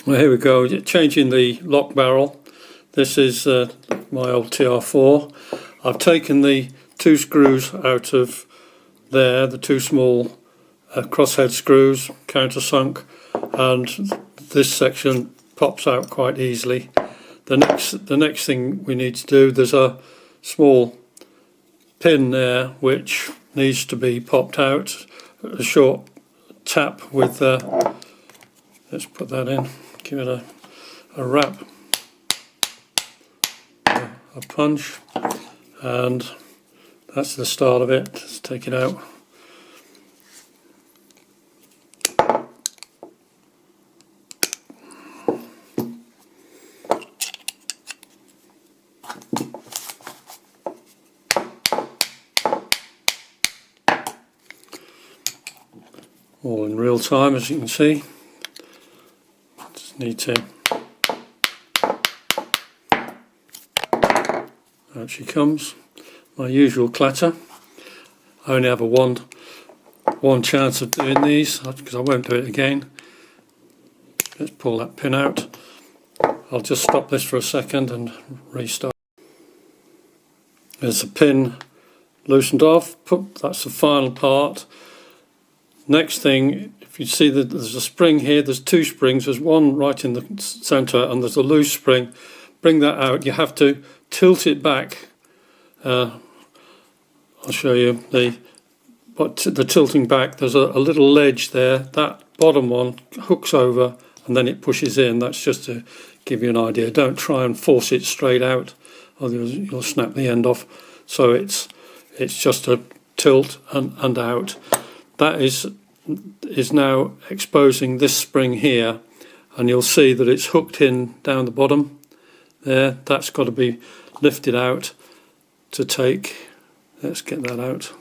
Well, here we go, changing the lock barrel. This is my old TR4. I've taken the two screws out of there, the two small crosshead screws, countersunk, and this section pops out quite easily. The next thing we need to do, there's a small pin there which needs to be popped out. A short tap with let's put that in, give it a wrap, a punch, and that's the start of it. Let's take it out. All in real time, as you can see. Just need to. Out she comes. My usual clatter. I only have a one chance of doing these because I won't do it again. Let's pull that pin out. I'll just stop this for a second and restart. There's the pin loosened off. That's the final part. Next thing, if you see that there's a spring here, there's two springs. There's one right in the centre and there's a loose spring. Bring that out. You have to tilt it back. I'll show you the tilting back. There's a little ledge there. That bottom one hooks over and then it pushes in. That's just to give you an idea. Don't try and force it straight out, or you'll snap the end off. So it's just a tilt and out. That is now exposing this spring here, and you'll see that it's hooked in down the bottom there. That's got to be lifted out to take. Let's get that out.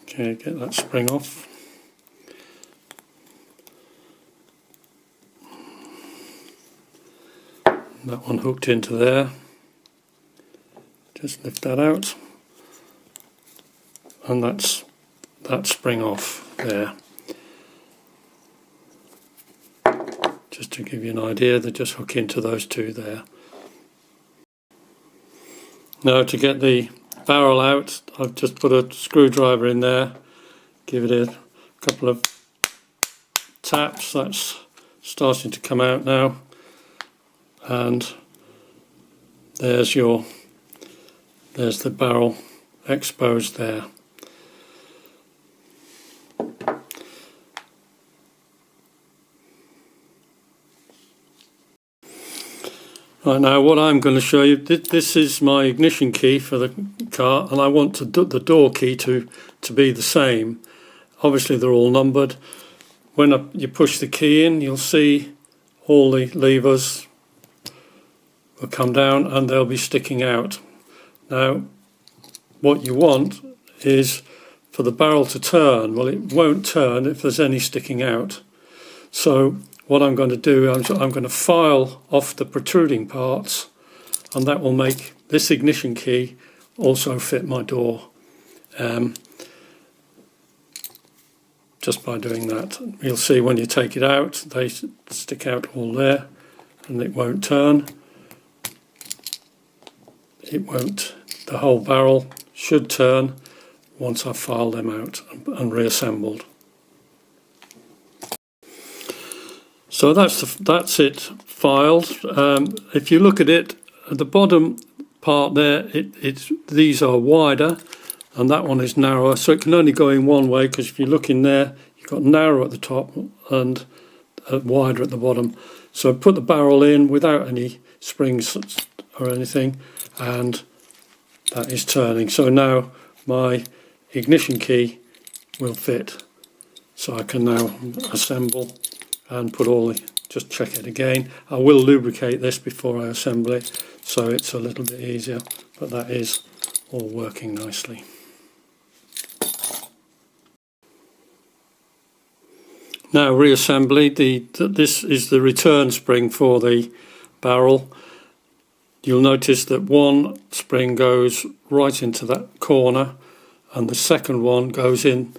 Okay, get that spring off. That one hooked into there. Just lift that out, and that's that spring off there. Just to give you an idea, they just hook into those two there. Now to get the barrel out, I've just put a screwdriver in there, give it a couple of taps. That's starting to come out now. And there's the barrel exposed there. Right, now what I'm going to show you, this is my ignition key for the car, and I want the door key to be the same. Obviously they're all numbered. When you push the key in, you'll see all the levers will come down and they'll be sticking out. Now what you want is for the barrel to turn. Well, it won't turn if there's any sticking out. So what I'm going to do, I'm going to file off the protruding parts, and that will make this ignition key also fit my door. Just by doing that. You'll see when you take it out, they stick out all there and it won't turn. It won't. The whole barrel should turn once I've filed them out and reassembled. So that's it filed. If you look at it, at the bottom part there, these are wider and that one is narrower, so it can only go in one way, because if you look in there, you've got narrow at the top and wider at the bottom. So put the barrel in without any springs or anything, and that is turning. So now my ignition key will fit. So I can now assemble and put all the, just check it again. I will lubricate this before I assemble it, so it's a little bit easier, but that is all working nicely. Now reassembly, this is the return spring for the barrel. you'll notice that one spring goes right into that corner and the second one goes in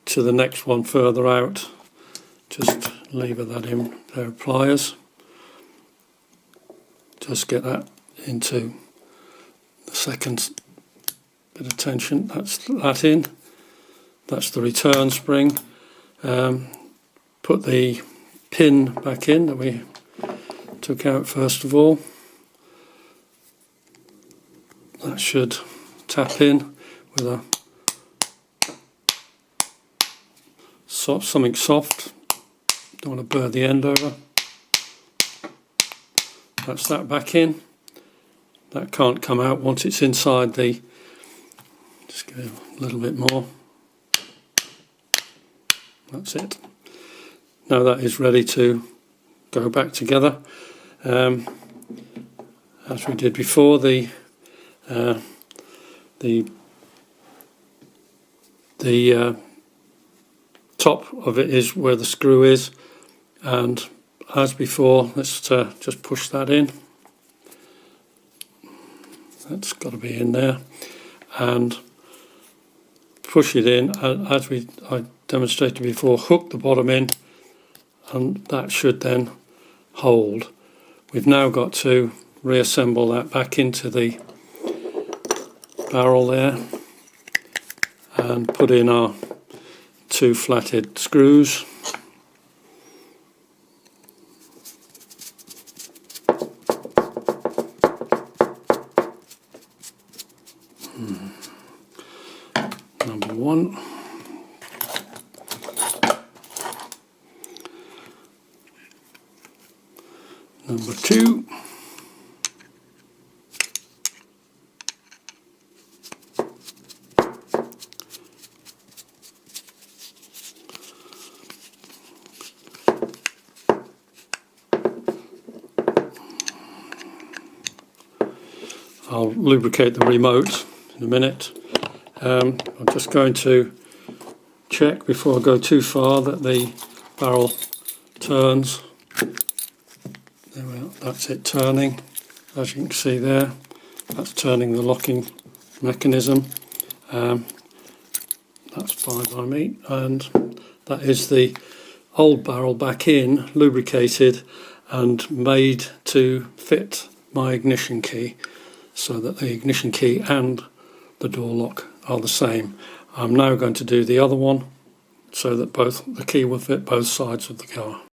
to the next one further out. Just lever that in there with pliers. Just get that into the second bit of tension. That's that in. That's the return spring. Put the pin back in that we took out first of all. That should tap in with a something soft. Don't want to burr the end over. That's that back in. That can't come out once it's inside the. Just give it a little bit more. That's it. Now that is ready to go back together. As we did before, the top of it is where the screw is, and as before, let's just push that in. That's got to be in there, and push it in. As I demonstrated before, hook the bottom in, and that should then hold. We've now got to reassemble that back into the barrel there and put in our two flathead screws. Number one. Number two. I'll lubricate the remote in a minute. I'm just going to check before I go too far that the barrel turns. There we are. That's it turning. As you can see there, that's turning the locking mechanism. That's fine by me, and that is the old barrel back in, lubricated and made to fit my ignition key, so that the ignition key and the door lock are the same. I'm now going to do the other one so that the key will fit both sides of the car.